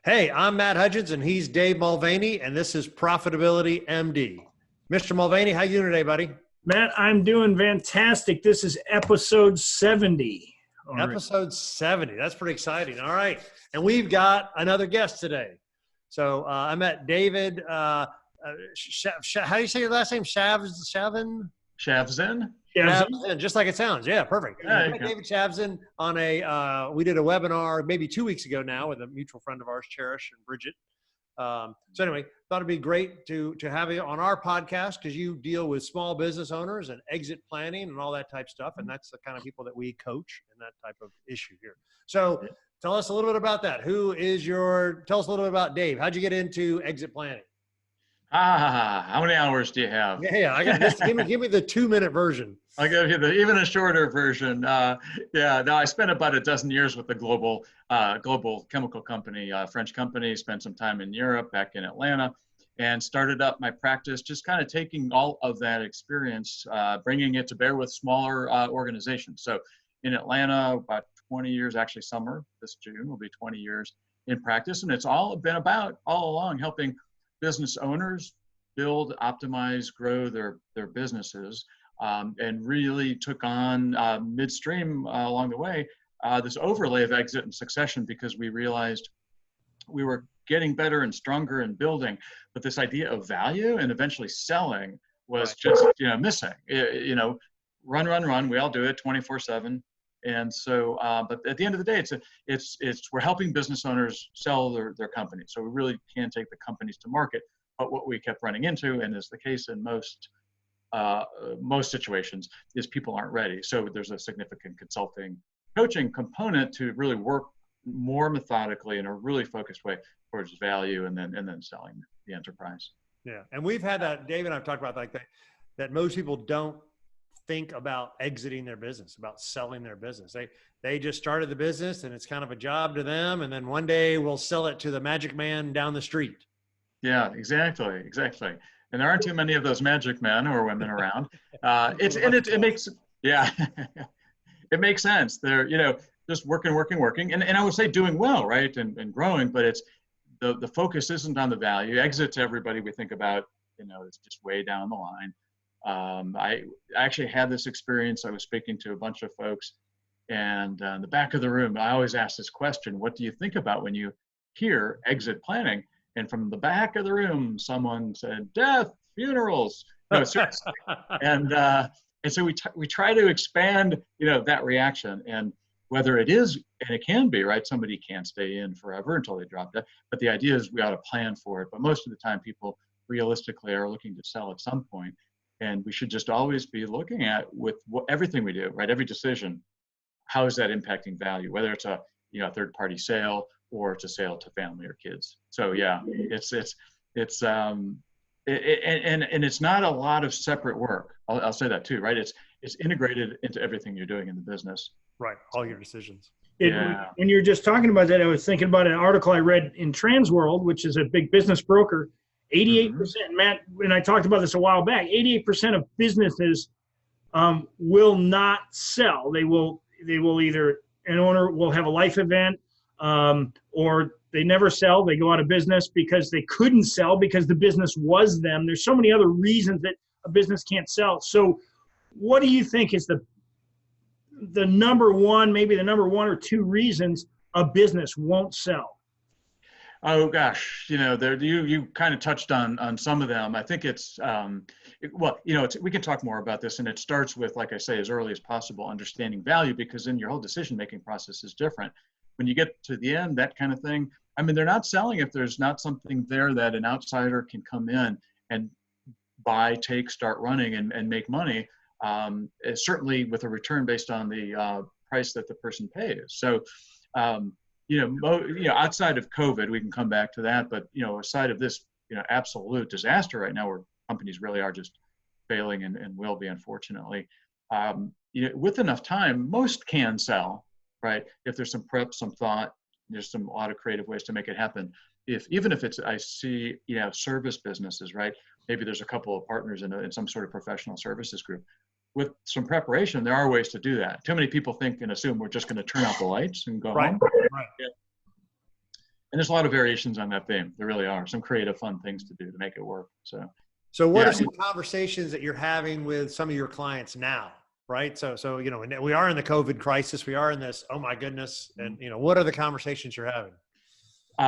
Hey, I'm Matt Hudgins, and he's Dave Mulvaney, and this is Profitability MD. Mr. Mulvaney, how you doing today, buddy? Matt, I'm doing fantastic. This is episode 70. Episode 70. That's pretty exciting. All right. And we've got another guest today. So I met David, how do you say your last name? Shavzin? Shavzin? Shavzin, just like it sounds. Yeah, perfect. Yeah, David Shavzin on we did a webinar maybe 2 weeks ago now with a mutual friend of ours, Cherish and Bridget. So anyway, thought it'd be great to have you on our podcast because you deal with small business owners and exit planning and all that type stuff. And that's the kind of people that we coach in that type of issue here. So tell us a little bit about that. Tell us a little bit about Dave. How'd you get into exit planning? How many hours do you have? Yeah, I got this. Give me the 2-minute version. I'll give you even a shorter version. I spent about a dozen years with a global chemical company, French company, spent some time in Europe, back in Atlanta, and started up my practice, just kind of taking all of that experience, bringing it to bear with smaller organizations. So in Atlanta, about 20 years, actually summer, this June will be 20 years in practice. And it's all been about all along helping business owners build, optimize, grow their businesses, and really took on midstream along the way this overlay of exit and succession because we realized we were getting better and stronger and building, but this idea of value and eventually selling was just missing. Run. We all do it 24/7. And so, but at the end of the day, we're helping business owners sell their companies. So we really can take the companies to market. But what we kept running into, and is the case in most situations, is people aren't ready. So there's a significant consulting, coaching component to really work more methodically in a really focused way towards value, and then selling the enterprise. Yeah, and we've had that. Dave and I've talked about that most people don't think about exiting their business, about selling their business. They just started the business and it's kind of a job to them. And then one day we'll sell it to the magic man down the street. Yeah, exactly. And there aren't too many of those magic men or women around. It makes sense. They're, just working. And I would say doing well, right. And growing, but it's the focus isn't on the value. Exit to everybody we think about, it's just way down the line. I actually had this experience. I was speaking to a bunch of folks, and in the back of the room, I always ask this question: what do you think about when you hear exit planning? And from the back of the room, someone said, death, funerals. No, seriously. And so we try to expand, that reaction, and whether it is, and it can be, right? Somebody can't stay in forever until they drop dead. But the idea is we ought to plan for it. But most of the time, people realistically are looking to sell at some point. And we should just always be looking at everything we do, right? Every decision, how is that impacting value? Whether it's a third-party sale or it's a sale to family or kids. So yeah, it's and it's not a lot of separate work. I'll say that too, right? It's integrated into everything you're doing in the business. Right, all your decisions. When you're just talking about that, I was thinking about an article I read in Transworld, which is a big business broker. 88%, Matt, and I talked about this a while back, 88% of businesses will not sell. They will either, an owner will have a life event, or they never sell. They go out of business because they couldn't sell because the business was them. There's so many other reasons that a business can't sell. So what do you think is the number one, maybe the number one or two reasons a business won't sell? Oh gosh, you kind of touched on some of them. I think it's we can talk more about this, and it starts with, like I say, as early as possible, understanding value, because then your whole decision-making process is different. When you get to the end, that kind of thing, I mean, they're not selling if there's not something there that an outsider can come in and buy, take, start running, and make money. Certainly with a return based on the price that the person pays. So. Outside of COVID, we can come back to that, but, aside of this, absolute disaster right now where companies really are just failing and will be, unfortunately, with enough time, most can sell, right? If there's some prep, some thought, there's a lot of creative ways to make it happen. Even if it's, I see, service businesses, right? Maybe there's a couple of partners in some sort of professional services group. With some preparation, there are ways to do that. Too many people think and assume we're just going to turn out the lights and go home. Right. And there's a lot of variations on that theme. There really are some creative, fun things to do to make it work. So what are some conversations that you're having with some of your clients now? Right. So, you know, we are in the COVID crisis. We are in this, oh my goodness. And, you know, what are the conversations you're having?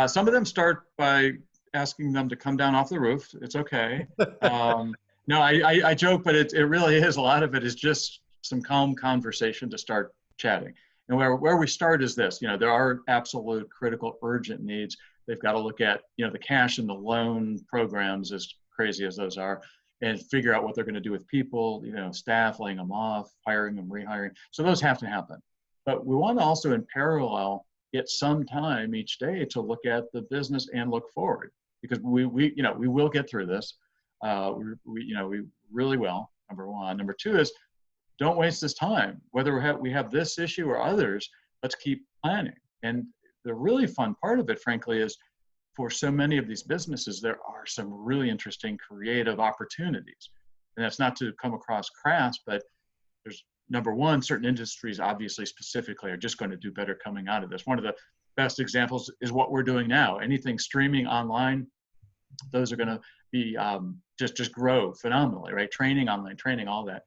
Some of them start by asking them to come down off the roof. It's okay. No, I joke, but it really is. A lot of it is just some calm conversation to start chatting. And where we start is this, you know, there are absolute critical urgent needs. They've got to look at, you know, the cash and the loan programs, as crazy as those are, and figure out what they're going to do with people, you know, staff, laying them off, hiring them, rehiring. So those have to happen. But we want to also in parallel get some time each day to look at the business and look forward, because we will get through this. We really will, number one. Number two is, don't waste this time. Whether we have this issue or others, let's keep planning. And the really fun part of it, frankly, is for so many of these businesses, there are some really interesting creative opportunities. And that's not to come across crass, but there's, number one, certain industries obviously specifically are just going to do better coming out of this. One of the best examples is what we're doing now. Anything streaming online, those are going to be just grow phenomenally, right? Training, online training, all that.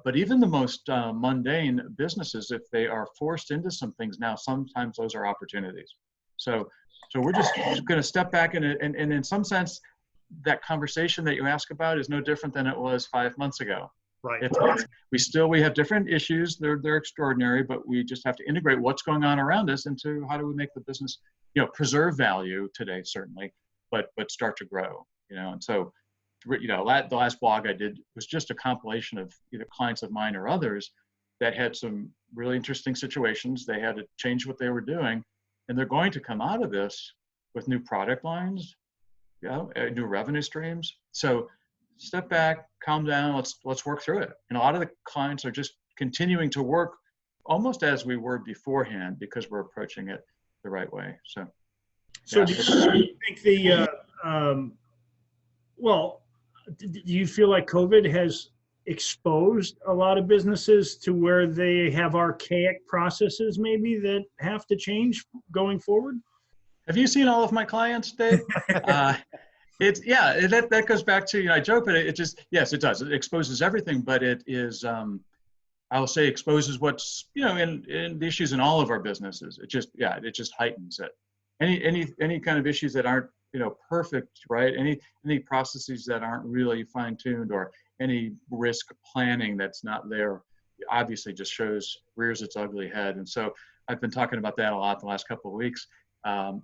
But even the most mundane businesses, if they are forced into some things now, sometimes those are opportunities. So we're just going to step back and in some sense, that conversation that you ask about is no different than it was 5 months ago. Right. We have different issues. They're extraordinary, but we just have to integrate what's going on around us into how do we make the business, you know, preserve value today, certainly, but start to grow, you know. And so, you know, the last blog I did was just a compilation of either clients of mine or others that had some really interesting situations. They had to change what they were doing, and they're going to come out of this with new product lines, you know, new revenue streams. So step back, calm down, let's work through it. And a lot of the clients are just continuing to work almost as we were beforehand, because we're approaching it the right way. So yeah. Do you think do you feel like COVID has exposed a lot of businesses to where they have archaic processes maybe that have to change going forward? Have you seen all of my clients, Dave? That goes back to, you know, I joke, but it just, yes, it does. It exposes everything, but it is, I'll say exposes what's, you know, in the issues in all of our businesses. It just heightens it. Any kind of issues that aren't, you know, perfect, right? Any processes that aren't really fine-tuned, or any risk planning that's not there, obviously just rears its ugly head. And so I've been talking about that a lot the last couple of weeks.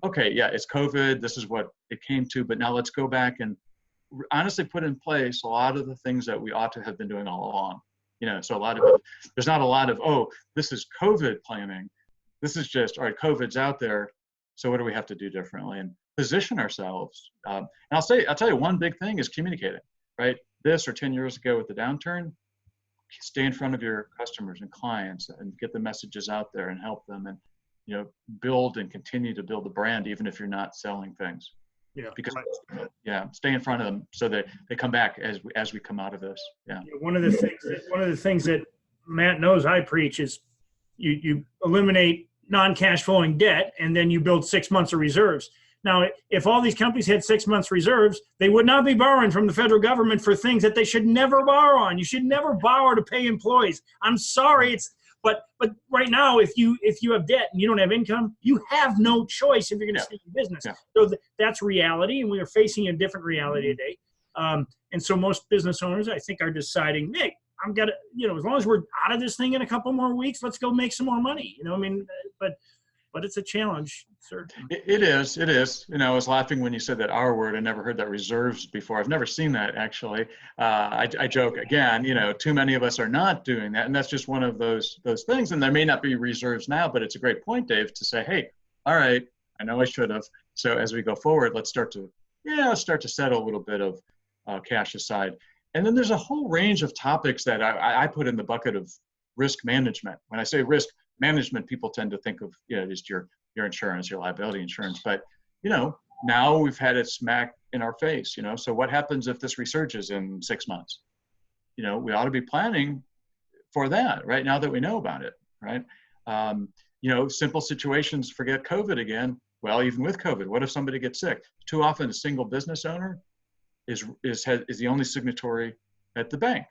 Okay, yeah, it's COVID. This is what it came to, but now let's go back and honestly put in place a lot of the things that we ought to have been doing all along. You know, so there's not a lot of, oh, this is COVID planning. This is just, all right, COVID's out there, so what do we have to do differently? And position ourselves. And I'll tell you, one big thing is communicating, right? This or 10 years ago with the downturn, stay in front of your customers and clients and get the messages out there and help them, and, you know, build and continue to build the brand, even if you're not selling things. Yeah. Because stay in front of them so that they come back as we come out of this. Yeah. One of the things that Matt knows I preach is you eliminate non-cash flowing debt, and then you build 6 months of reserves. Now, if all these companies had 6 months reserves, they would not be borrowing from the federal government for things that they should never borrow on. You should never borrow to pay employees. I'm sorry, but right now, if you have debt and you don't have income, you have no choice if you're going to stay in business. Yeah. So that's reality, and we are facing a different reality today. And so most business owners, I think, are deciding, hey, I'm gonna, you know, as long as we're out of this thing in a couple more weeks, let's go make some more money. You know, I mean, but it's a challenge, certainly. It is. You know, I was laughing when you said that R word. I never heard that, reserves, before. I've never seen that, actually. I joke again, you know, too many of us are not doing that. And that's just one of those things. And there may not be reserves now, but it's a great point, Dave, to say, hey, all right, I know I should have. So as we go forward, let's start to set a little bit of cash aside. And then there's a whole range of topics that I put in the bucket of risk management. When I say risk management, people tend to think of, you know, just your insurance, your liability insurance. But, you know, now we've had it smack in our face, you know. So what happens if this resurges in 6 months? You know, we ought to be planning for that right now that we know about it, right? You know, simple situations, forget COVID again. Well, even with COVID, what if somebody gets sick? Too often a single business owner is the only signatory at the bank.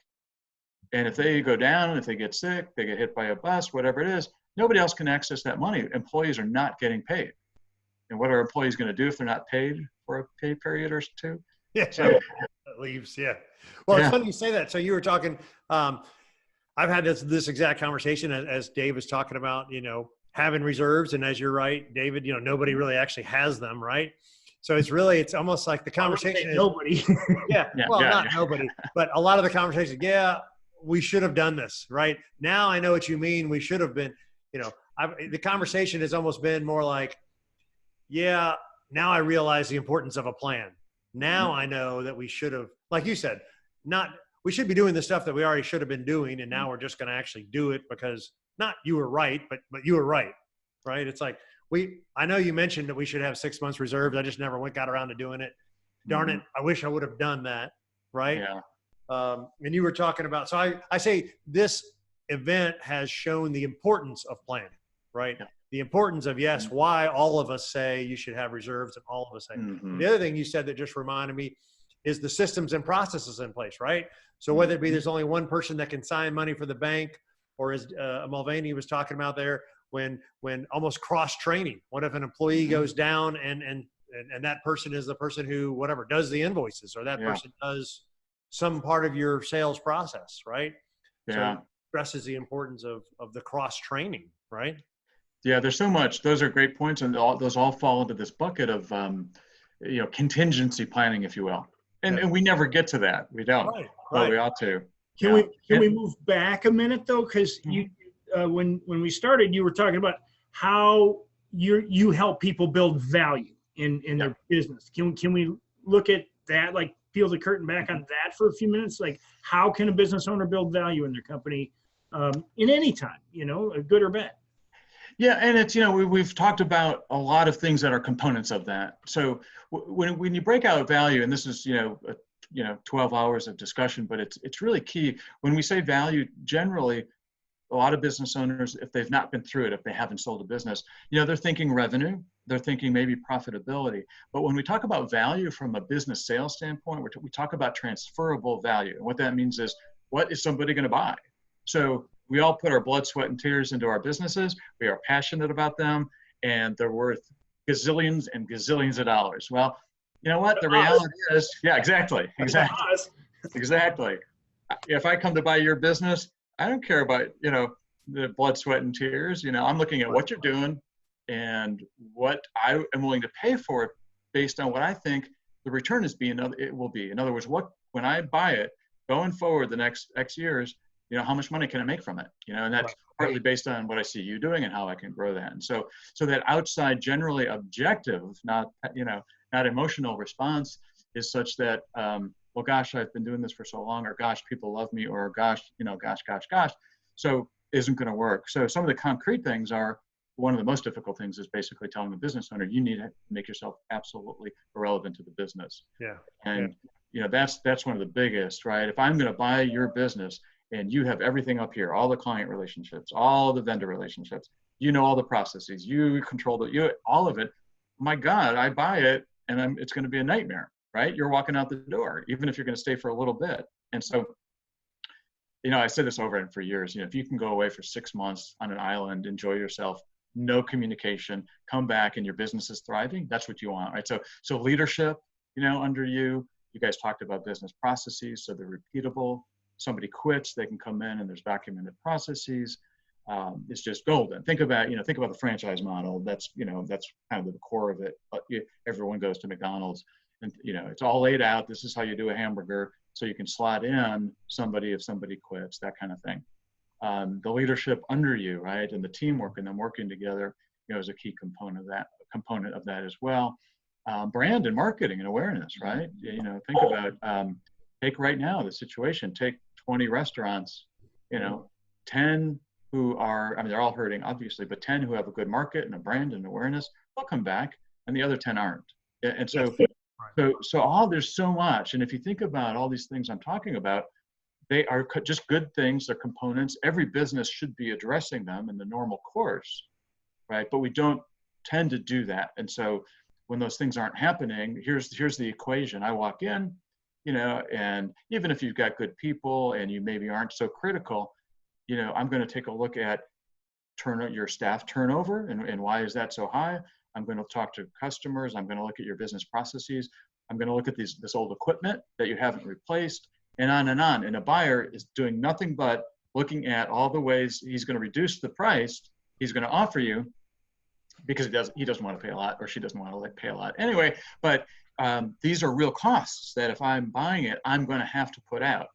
And if they go down, if they get sick, they get hit by a bus, whatever it is, nobody else can access that money. Employees are not getting paid. And what are employees going to do if they're not paid for a pay period or two? Yeah, so leaves. Yeah. Well, yeah. It's funny you say that. So you were talking. I've had this exact conversation as Dave was talking about, having reserves, and as you're right, David, nobody really actually has them, right? So it's almost like the conversation is nobody. Not nobody, but a lot of the conversations. Yeah, we should have done this, right? Now I know what you mean. We should have been, the conversation has almost been more like, yeah, now I realize the importance of a plan. Now I know that we should have, like you said, we should be doing the stuff that we already should have been doing. And now we're just going to actually do it because not you were right, but you were right. It's like, I know you mentioned that we should have 6 months reserves. I just never got around to doing it. Darn it. I wish I would have done that. Right. Yeah. And you were talking about, so I say this event has shown the importance of planning, right? Yeah. The importance of, yes, why all of us say you should have reserves, and all of us say. The other thing you said that just reminded me is the systems and processes in place, right? So whether it be there's only one person that can sign money for the bank, or as Mulvaney was talking about there, when almost cross training. What if an employee goes down and that person is the person who does the invoices, or that person does some part of your sales process, right? Yeah. So it stresses the importance of the cross training, right? Yeah, there's so much. Those are great points, and those all fall into this bucket of contingency planning, if you will. And we never get to that. We don't. Right. But we ought to. Can we move back a minute though? Because you when we started, you were talking about how you help people build value in their business. Can we look at that, like peel the curtain back on that for a few minutes? Like, how can a business owner build value in their company in any time, good or bad? Yeah, and it's, we've talked about a lot of things that are components of that. So when you break out value, and this is, 12 hours of discussion, but it's really key. When we say value, generally, a lot of business owners, if they've not been through it, if they haven't sold a business, they're thinking revenue, they're thinking maybe profitability. But when we talk about value from a business sales standpoint, we talk about transferable value. And what that means is, what is somebody going to buy? So we all put our blood, sweat, and tears into our businesses. We are passionate about them, and they're worth gazillions and gazillions of dollars. Well, you know what? The reality is, exactly. If I come to buy your business, I don't care about, the blood, sweat, and tears. I'm looking at what you're doing and what I am willing to pay for it based on what I think the return it will be. In other words, when I buy it going forward the next X years, how much money can I make from it? And that's partly based on what I see you doing and how I can grow that. And so that outside, generally objective, not emotional response is such that, well, gosh, I've been doing this for so long, or gosh, people love me, or gosh, gosh. So isn't going to work. So some of the concrete things are, one of the most difficult things is basically telling the business owner, you need to make yourself absolutely irrelevant to the business. Yeah. And, that's one of the biggest, right? If I'm going to buy your business, and you have everything up here, all the client relationships, all the vendor relationships, all the processes, you control all of it. My God, I buy it, and it's going to be a nightmare, right? You're walking out the door, even if you're going to stay for a little bit. And so, I said this over and for years, if you can go away for 6 months on an island, enjoy yourself, no communication, come back and your business is thriving, that's what you want, right? So leadership, under you guys talked about business processes, so they're repeatable. Somebody quits, they can come in and there's documented processes. It's just golden. Think about the franchise model. That's kind of the core of it. But everyone goes to McDonald's, and it's all laid out. This is how you do a hamburger, so you can slot in somebody if somebody quits, that kind of thing. The leadership under you, right, and the teamwork and them working together, is a key component of that as well. Brand and marketing and awareness, right? Think about take right now the situation. Take 20 restaurants, 10 who are, they're all hurting, obviously, but 10 who have a good market and a brand and awareness, they'll come back, and the other 10 aren't. And so there's so much. And if you think about all these things I'm talking about, they are just good things. They're components. Every business should be addressing them in the normal course, right? But we don't tend to do that. And so when those things aren't happening, here's the equation. I walk in, and even if you've got good people and you maybe aren't so critical, I'm going to take a look at your staff turnover and why is that so high? I'm going to talk to customers. I'm going to look at your business processes. I'm going to look at this old equipment that you haven't replaced, and on and on. And a buyer is doing nothing but looking at all the ways he's going to reduce the price he's going to offer you, because he doesn't want to pay a lot, or she doesn't want to pay a lot anyway. But these are real costs that if I'm buying it, I'm going to have to put out.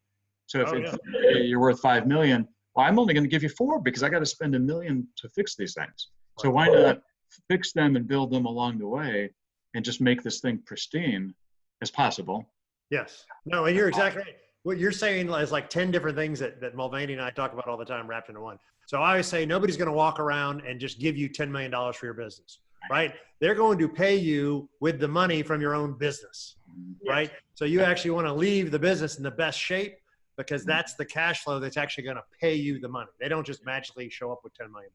So if you're worth $5 million, well, I'm only going to give you $4 million because I got to spend $1 million to fix these things. So why not fix them and build them along the way and just make this thing pristine as possible? Yes. No, and you're exactly right. What you're saying is like 10 different things that Mulvaney and I talk about all the time wrapped into one. So I always say nobody's going to walk around and just give you $10 million for your business, right? They're going to pay you with the money from your own business, right? So you actually want to leave the business in the best shape, because that's the cash flow that's actually going to pay you the money. They don't just magically show up with $10 million.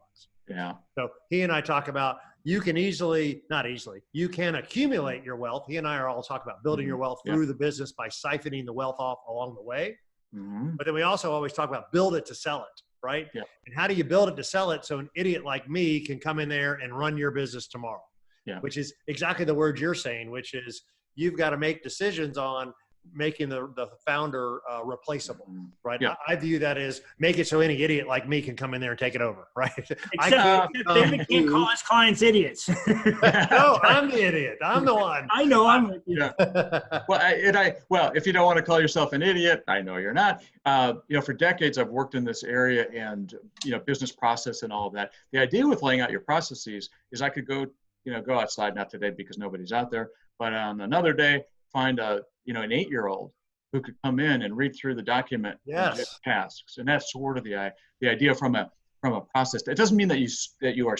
Yeah. So he and I talk about, you can you can accumulate your wealth. He and I are all talking about building your wealth through the business by siphoning the wealth off along the way. But then we also always talk about build it to sell it, right? Yeah. And how do you build it to sell it so an idiot like me can come in there and run your business tomorrow? Yeah. Which is exactly the word you're saying, which is you've got to make decisions on making the founder replaceable, right? Yeah. I view that as make it so any idiot like me can come in there and take it over, right? Except David can't call his clients idiots. No, I'm the idiot. I'm the one. I know. Well, if you don't want to call yourself an idiot, I know you're not. For decades I've worked in this area, and business process and all of that. The idea with laying out your processes is I could go outside, not today because nobody's out there, but on another day find an 8-year-old who could come in and read through the document and get tasks. And that's sort of the idea from a process. It doesn't mean that you are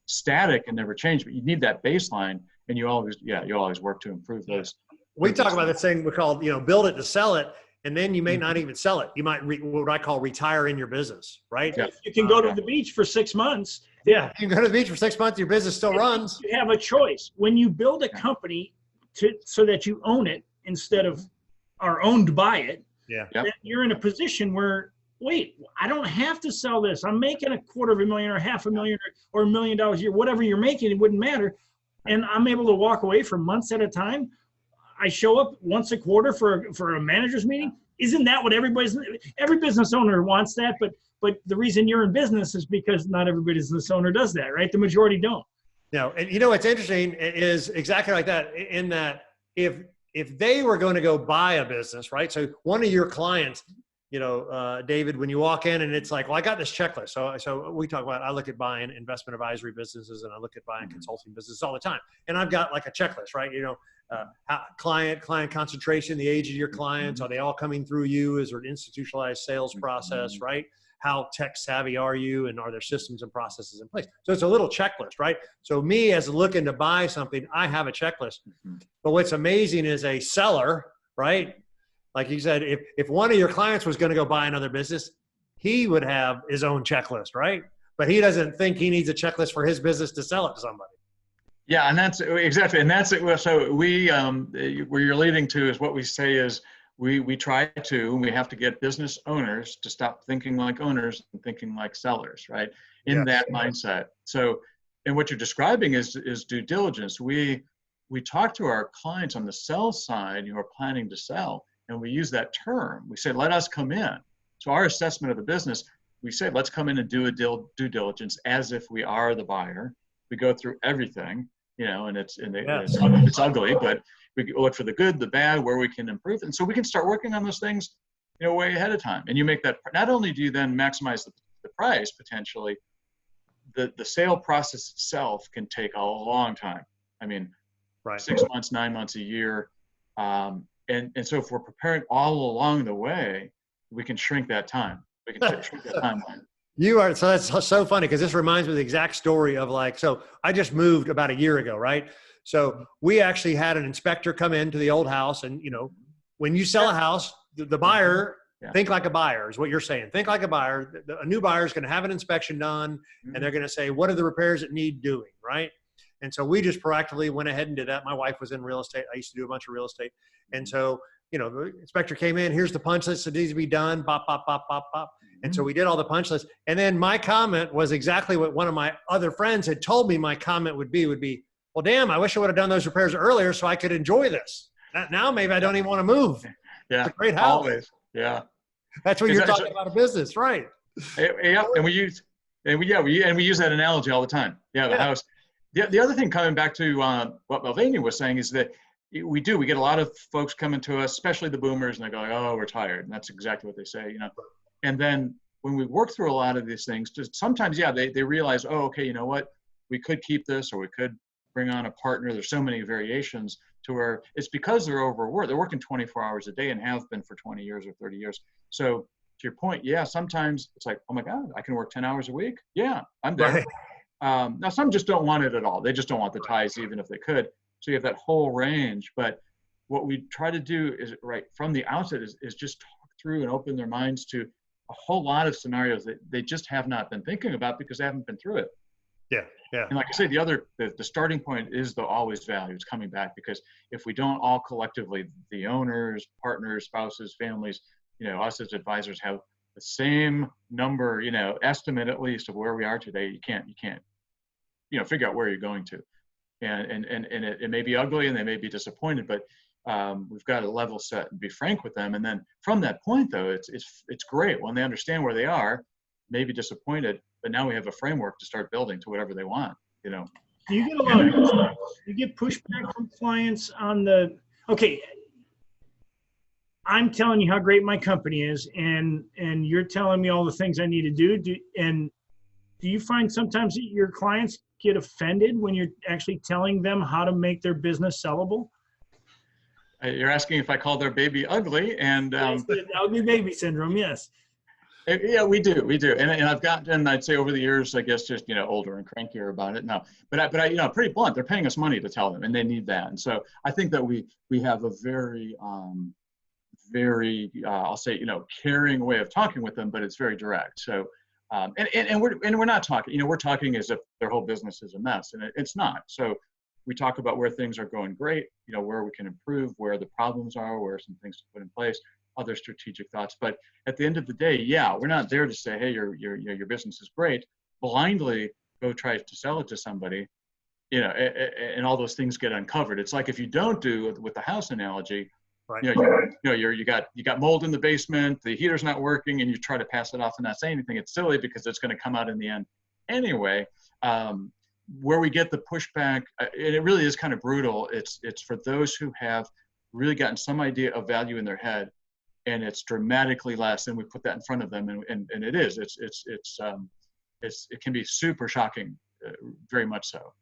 static and never change, but you need that baseline, and you always work to improve those. We talk about this thing we call, build it to sell it. And then you may not even sell it. You might what I call retire in your business, right? Yeah. You can go to the beach for 6 months. Yeah, you can go to the beach for 6 months. Your business still runs. You have a choice. When you build a company so that you own it instead of are owned by it, then you're in a position where, wait, I don't have to sell this. I'm making $250,000 or $500,000 or $1 million a year, whatever you're making, it wouldn't matter. And I'm able to walk away for months at a time. I show up once a quarter for a manager's meeting. Isn't that what every business owner wants that? But the reason you're in business is because not every business owner does that, right? The majority don't. No, and what's interesting is exactly like that, in that if they were going to go buy a business, right? So one of your clients, David, when you walk in and it's like, well, I got this checklist. So we talk about, I look at buying investment advisory businesses and I look at buying consulting businesses all the time. And I've got like a checklist, right? Client concentration, the age of your clients, are they all coming through you? Is there an institutionalized sales process, right? How tech savvy are you? And are there systems and processes in place? So it's a little checklist, right? So me as looking to buy something, I have a checklist. But what's amazing is a seller, right? Like you said, if one of your clients was going to go buy another business, he would have his own checklist, right? But he doesn't think he needs a checklist for his business to sell it to somebody. Yeah, and that's exactly, and that's it. So we, where you're leading to is what we say is we have to get business owners to stop thinking like owners and thinking like sellers, right? In that mindset. So, and what you're describing is due diligence. We talk to our clients on the sell side who are planning to sell, and we use that term. We say, let us come in. So our assessment of the business, we say, let's come in and do a due diligence as if we are the buyer. We go through everything, and it's ugly, but we look for the good, the bad, where we can improve. And so we can start working on those things, way ahead of time. And you make that, not only do you then maximize the price potentially, the sale process itself can take a long time. I mean, 6 months, 9 months, a year. And so if we're preparing all along the way, we can shrink that time. We can shrink that timeline. So that's so funny, because this reminds me of the exact story of so I just moved about a year ago, right? So we actually had an inspector come into the old house, and when you sell a house, the buyer, think like a buyer is what you're saying. Think like a buyer. A new buyer is going to have an inspection done, and they're going to say, what are the repairs that need doing, right? And so we just proactively went ahead and did that. My wife was in real estate. I used to do a bunch of real estate. And so, the inspector came in, here's the punch list that needs to be done, bop, bop, bop, bop, bop. And so we did all the punch lists. And then my comment was exactly what one of my other friends had told me my comment would be, well, damn, I wish I would have done those repairs earlier so I could enjoy this. Now maybe I don't even want to move. Yeah. It's a great house. Always. Yeah. That's what you're talking about a business, right? Yeah. And we use that analogy all the time. Yeah. The house. The other thing, coming back to what Mulvaney was saying, is that we get a lot of folks coming to us, especially the boomers, and they go, oh, we're tired. And that's exactly what they say, And then when we work through a lot of these things, just sometimes, they realize, oh, okay, you know what? We could keep this, or we could bring on a partner. There's so many variations to where it's because they're overworked. They're working 24 hours a day and have been for 20 years or 30 years. So to your point, sometimes it's like, oh my God, I can work 10 hours a week. Yeah, I'm there. Right. Now, some just don't want it at all. They just don't want the ties, even if they could. So you have that whole range. But what we try to do is, right from the outset, is just talk through and open their minds to a whole lot of scenarios that they just have not been thinking about because they haven't been through it. Yeah. And like I say, the starting point is the always value. It's coming back, because if we don't all collectively, the owners, partners, spouses, families, us as advisors, have the same number, estimate at least of where we are today, you can't, figure out where you're going to. And it may be ugly and they may be disappointed, but we've got to level set and be frank with them. And then from that point, though, it's great when they understand where they are, maybe disappointed, but now we have a framework to start building to whatever they want. Do you get a lot of you get pushback from clients on okay, I'm telling you how great my company is, and you're telling me all the things I need to do. Do you find sometimes that your clients get offended when you're actually telling them how to make their business sellable? You're asking if I call their baby ugly, and ugly baby syndrome. Yes. Yeah, we do. And I've gotten, I'd say over the years, I guess, just, older and crankier about it. No, but I pretty blunt. They're paying us money to tell them, and they need that. And so I think that we have a very, I'll say, caring way of talking with them, but it's very direct. So, and we're not talking, we're talking as if their whole business is a mess, and it's not. So we talk about where things are going great, where we can improve, where the problems are, where some things to put in place, other strategic thoughts. But at the end of the day, we're not there to say, hey, your business is great. Blindly go try to sell it to somebody, and all those things get uncovered. It's like if you don't do with the house analogy, right. You got mold in the basement, the heater's not working, and you try to pass it off and not say anything. It's silly because it's going to come out in the end anyway. Where we get the pushback, and it really is kind of brutal. It's for those who have really gotten some idea of value in their head, and it's dramatically less, and we put that in front of them, and it is. It can be super shocking, very much so.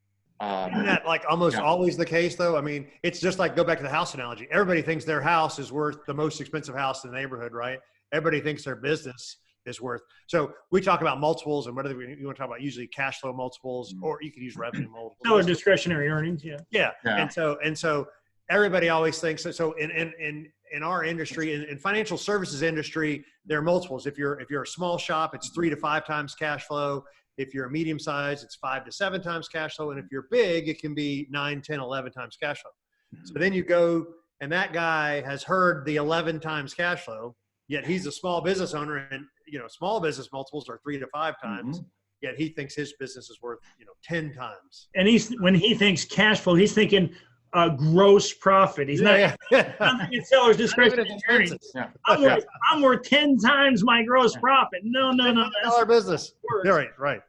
Isn't that like almost always the case, though? I mean, it's just like, go back to the house analogy. Everybody thinks their house is worth the most expensive house in the neighborhood, right? Everybody thinks their business is worth. So we talk about multiples, and whether you want to talk about usually cash flow multiples, or you could use revenue multiples. No, discretionary earnings, yeah. And so everybody always thinks that. So in our industry, in financial services industry, there are multiples. If you're a small shop, it's 3 to 5 times cash flow. If you're a medium size, it's 5 to 7 times cash flow. And if you're big, it can be 9, 10, 11 times cash flow. So then you go, and that guy has heard the 11 times cash flow, yet he's a small business owner, and small business multiples are 3 to 5 times. Yet he thinks his business is worth 10 times. And when he thinks cash flow, he's thinking gross profit. He's not thinking seller's discretionary earnings. Yeah. I'm worth 10 times my gross profit. No. That's our business. Right.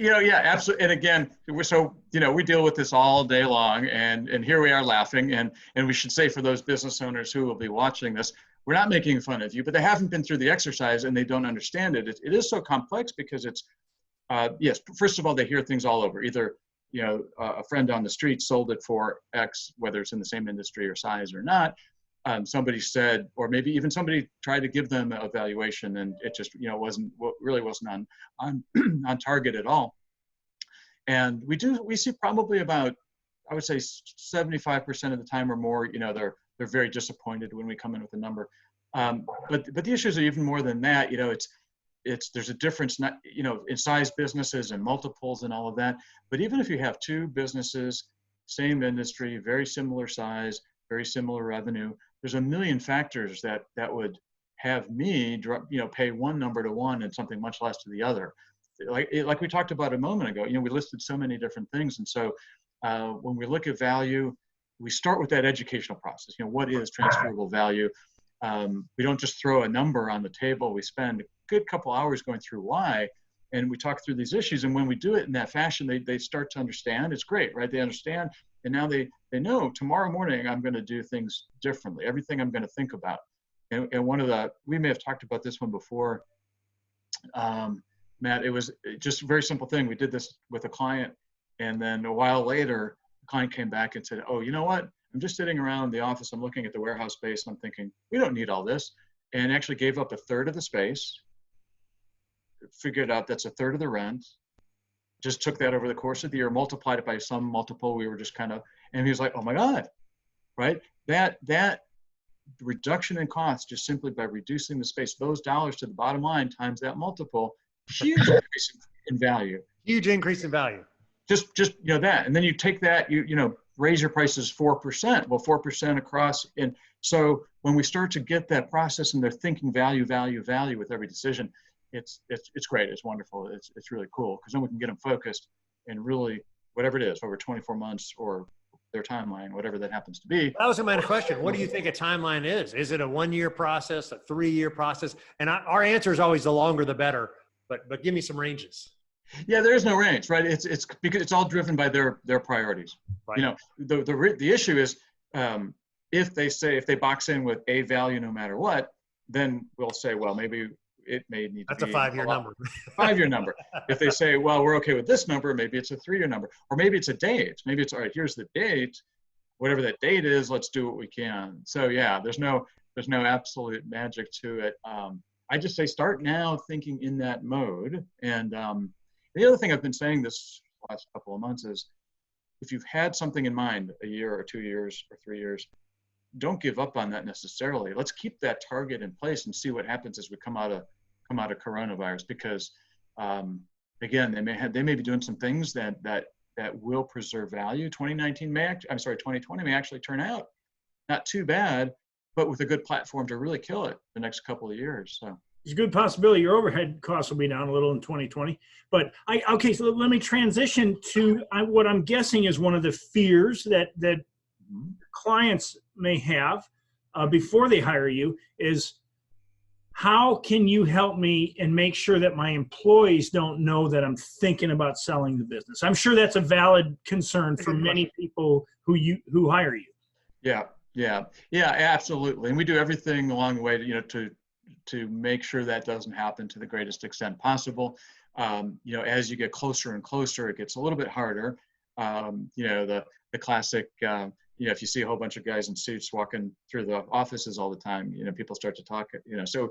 Absolutely. And again, we deal with this all day long, and here we are laughing, and we should say, for those business owners who will be watching this, we're not making fun of you, but they haven't been through the exercise and they don't understand it. It is so complex because it's, yes, first of all, they hear things all over. Either, a friend on the street sold it for X, whether it's in the same industry or size or not. Somebody said, or maybe even somebody tried to give them a valuation, and it just, wasn't on target at all. And we see probably about, I would say 75% of the time or more, they're very disappointed when we come in with a number. But the issues are even more than that. there's a difference, not, in size businesses and multiples and all of that. But even if you have two businesses, same industry, very similar size, very similar revenue, there's a million factors that would have me pay one number to one and something much less to the other. Like we talked about a moment ago, we listed so many different things. And so when we look at value, we start with that educational process. What is transferable value? We don't just throw a number on the table. We spend a good couple hours going through why, and we talk through these issues. And when we do it in that fashion, they start to understand. It's great, right? They understand, and now they know tomorrow morning I'm going to do things differently. Everything I'm going to think about. And we may have talked about this one before, Matt. It was just a very simple thing. We did this with a client, and then a while later, the client came back and said, "Oh, you know what? I'm just sitting around the office. I'm looking at the warehouse space. And I'm thinking, we don't need all this," and actually gave up a third of the space. Figured out that's a third of the rent. Just took that over the course of the year, multiplied it by some multiple. We were just and he was like, "Oh my God," right? That reduction in cost just simply by reducing the space, those dollars to the bottom line times that multiple, huge increase in value. Huge increase in value. Just that, and then you take that, raise your prices 4%. Well, 4% across. And so when we start to get that process and they're thinking value with every decision, it's great. It's wonderful. It's really cool, because then we can get them focused and really, whatever it is, over 24 months or their timeline, whatever that happens to be. That was my question. What do you think a timeline is? Is it a 1-year process, a 3-year process? And our answer is always the longer the better, but give me some ranges. Yeah, there is no range, right? It's because it's all driven by their priorities. Right. The issue is if they box in with a value no matter what, then we'll say, well, maybe it may need to be. That's a 5-year number. 5-year number. If they say, well, we're okay with this number, maybe it's a 3-year number, or maybe it's a date. Maybe it's, all right, here's the date. Whatever that date is, let's do what we can. So yeah, there's no absolute magic to it. I just say start now thinking in that mode. And the other thing I've been saying this last couple of months is, if you've had something in mind a year or 2 years or 3 years, don't give up on that necessarily. Let's keep that target in place and see what happens as we come out of coronavirus. Because again, they may be doing some things that will preserve value. 2020 may actually turn out not too bad, but with a good platform to really kill it the next couple of years. So it's a good possibility your overhead costs will be down a little in 2020. But so let me transition to what I'm guessing is one of the fears that clients may have before they hire you is, how can you help me and make sure that my employees don't know that I'm thinking about selling the business? I'm sure that's a valid concern for many people who hire you. Yeah, absolutely. And we do everything along the way to make sure that doesn't happen to the greatest extent possible. As you get closer and closer, it gets a little bit harder. The classic, if you see a whole bunch of guys in suits walking through the offices all the time, people start to talk, so,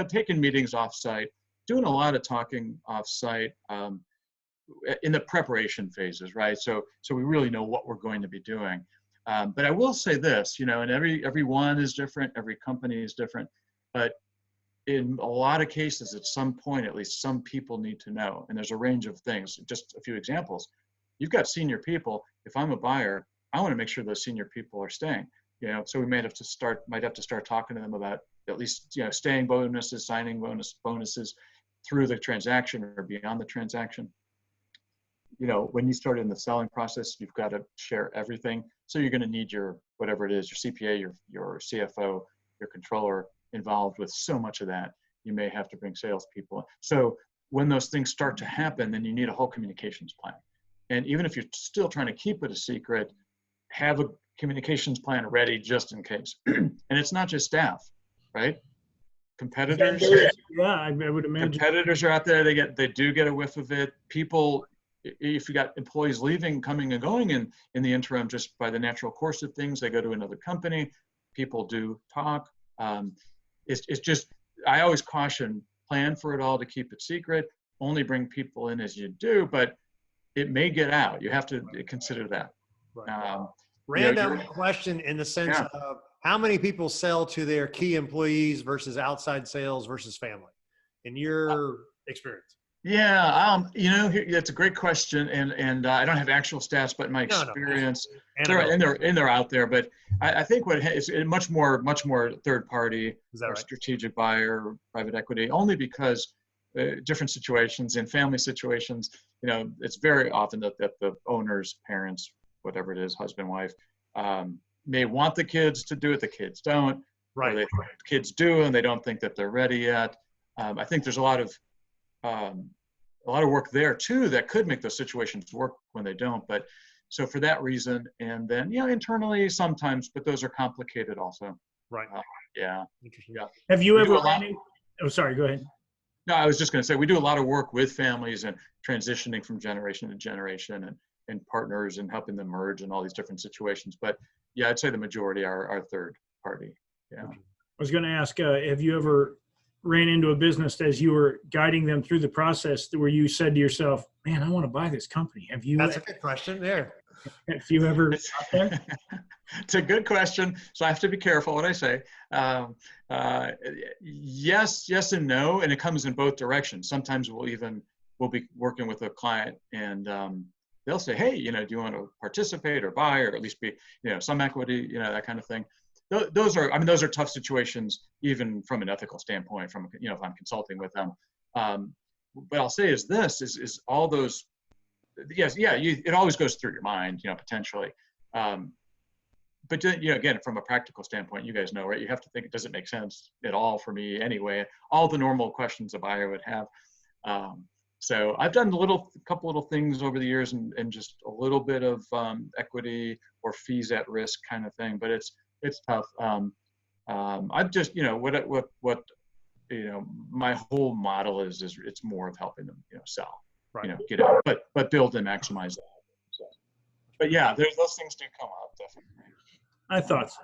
taking meetings offsite, doing a lot of talking offsite in the preparation phases, right? So we really know what we're going to be doing. But I will say this, and everyone is different, every company is different, but in a lot of cases, at some point, at least some people need to know. And there's a range of things. Just a few examples. You've got senior people. If I'm a buyer, I want to make sure those senior people are staying. So we might have to start talking to them about at least staying bonuses, signing bonuses through the transaction or beyond the transaction. When you start in the selling process, you've got to share everything. So you're going to need your whatever it is, your CPA, your CFO, your controller involved with so much of that. You may have to bring salespeople. So when those things start to happen, then you need a whole communications plan. And even if you're still trying to keep it a secret, have a communications plan ready just in case. And it's not just staff, right? Competitors. Yeah, I would imagine. Competitors are out there. They do get a whiff of it. People, if you got employees leaving, coming and going in the interim, just by the natural course of things, they go to another company. People do talk. It's just, I always caution, plan for it all to keep it secret. Only bring people in as you do, but it may get out. You have to consider that. Right. Random question in the sense of how many people sell to their key employees versus outside sales versus family? in your experience? Yeah, that's a great question, and I don't have actual stats, but in my experience, they're out there. But I think what is much more third party or right? Strategic buyer, private equity, only because different situations in family situations, it's very often that the owners, parents, whatever it is, husband, wife, may want the kids to do it, the kids don't, right? Or the kids do, and they don't think that they're ready yet. I think there's a lot of work there too that could make those situations work when they don't. But so for that reason, and then internally sometimes, but those are complicated also. Right. Yeah. Interesting. Yeah. Have you ever? Oh, sorry. Go ahead. No, I was just going to say we do a lot of work with families and transitioning from generation to generation, and partners and helping them merge in all these different situations. But yeah, I'd say the majority are third party. Yeah. I was going to ask, have you ever ran into a business as you were guiding them through the process where you said to yourself, man, I want to buy this company? Have you? That's a good question there. Have you ever got there? It's a good question. So I have to be careful what I say. Yes and no. And it comes in both directions. Sometimes we'll be working with a client and they'll say, hey, do you want to participate or buy, or at least be, some equity, that kind of thing. Those are tough situations, even from an ethical standpoint, if I'm consulting with them. But I'll say is all those, yes, yeah, it always goes through your mind, potentially. But again, from a practical standpoint, you guys know, right? You have to think, does it make sense at all for me anyway? All the normal questions a buyer would have. So I've done a couple little things over the years, and just a little bit of equity or fees at risk kind of thing. But it's tough. I've just, what my whole model is it's more of helping them, sell, right. Get out, but build and maximize that. So, but yeah, those things do come up, definitely. I thought so.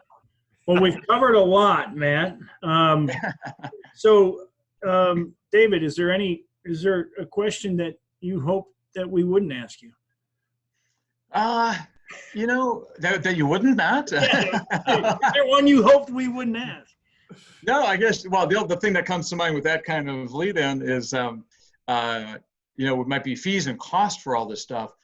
Well, we've covered a lot, Matt. So, David, is there a question that you hope that we wouldn't ask you? That you wouldn't, Matt? Yeah, is there one you hoped we wouldn't ask? No, I guess, well, the thing that comes to mind with that kind of lead in is, it might be fees and cost for all this stuff.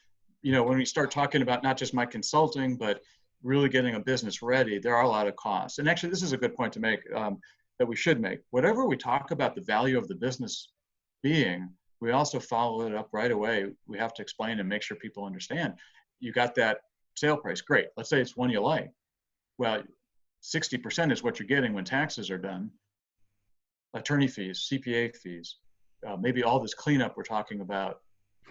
When we start talking about not just my consulting, but really getting a business ready, there are a lot of costs. And actually, this is a good point to make, that we should make. Whatever we talk about the value of the business being, we also follow it up right away. We have to explain and make sure people understand. You got that sale price, great. Let's say it's one you like. Well, 60% is what you're getting when taxes are done. Attorney fees, CPA fees, maybe all this cleanup we're talking about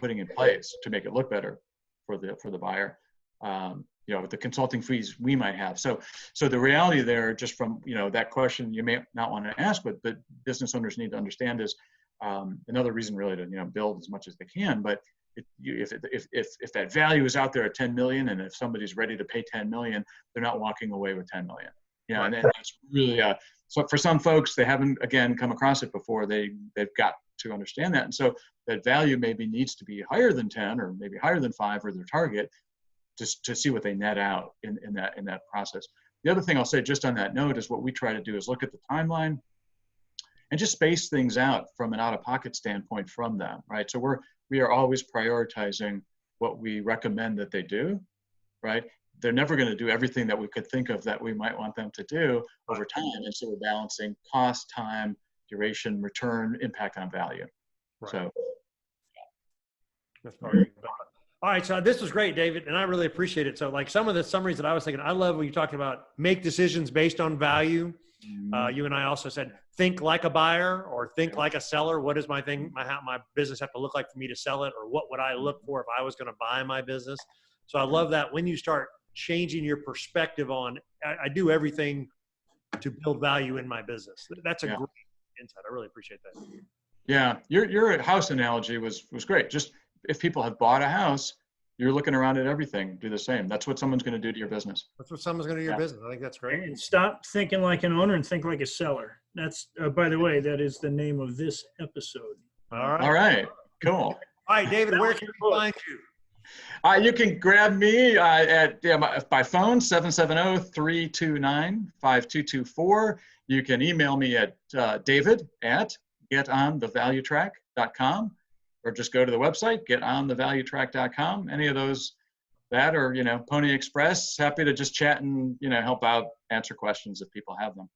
putting in place to make it look better for the buyer. The consulting fees we might have. So the reality there, just from that question you may not want to ask, but business owners need to understand is another reason really to build as much as they can. But if that value is out there at 10 million, and if somebody's ready to pay 10 million, they're not walking away with 10 million. And that's really so for some folks, they haven't again come across it before. They've got to understand that, and so that value maybe needs to be higher than 10 or maybe higher than 5 or their target, just to see what they net out in that process. The other thing I'll say just on that note is what we try to do is look at the timeline and just space things out from an out-of-pocket standpoint from them, right? So we are always prioritizing what we recommend that they do, right? They're never going to do everything that we could think of that we might want them to do over time. And so we're balancing cost, time, duration, return, impact on value. Right. So that's probably all right. So this was great, David, and I really appreciate it. So like some of the summaries that I was thinking, I love when you're talking about make decisions based on value. You and I also said, think like a buyer or think like a seller. What does my business have to look like for me to sell it? Or what would I look for if I was going to buy my business? So I love that when you start changing your perspective on, I do everything to build value in my business. That's a great insight. I really appreciate that. Yeah. Your house analogy was great. Just if people have bought a house, you're looking around at everything, do the same. That's what someone's going to do to your business. That's what someone's going to do to your business. I think that's great. And stop thinking like an owner and think like a seller. That's, by the way, that is the name of this episode. All right. Cool. All right, David, where can we find you? You can grab me by phone, 770-329-5224. You can email me at getonthevaluetrack.com, or just go to the website, getonthevaluetrack.com. Any of those, that or, Pony Express, happy to just chat and, help out, answer questions if people have them.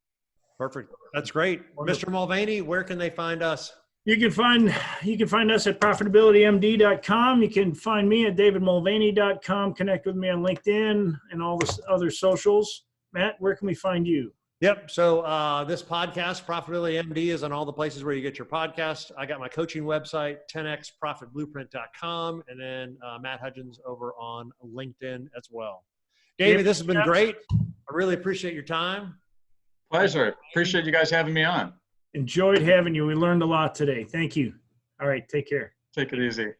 Perfect. That's great. Mr. Mulvaney, where can they find us? You can find us at profitabilitymd.com. You can find me at davidmulvaney.com. Connect with me on LinkedIn and all the other socials. Matt, where can we find you? Yep. So this podcast, Profitability MD, is on all the places where you get your podcast. I got my coaching website, 10xprofitblueprint.com, and then Matt Hudgins over on LinkedIn as well. David, this has been great. I really appreciate your time. Pleasure. Appreciate you guys having me on. Enjoyed having you. We learned a lot today. Thank you. All right. Take care. Take it easy.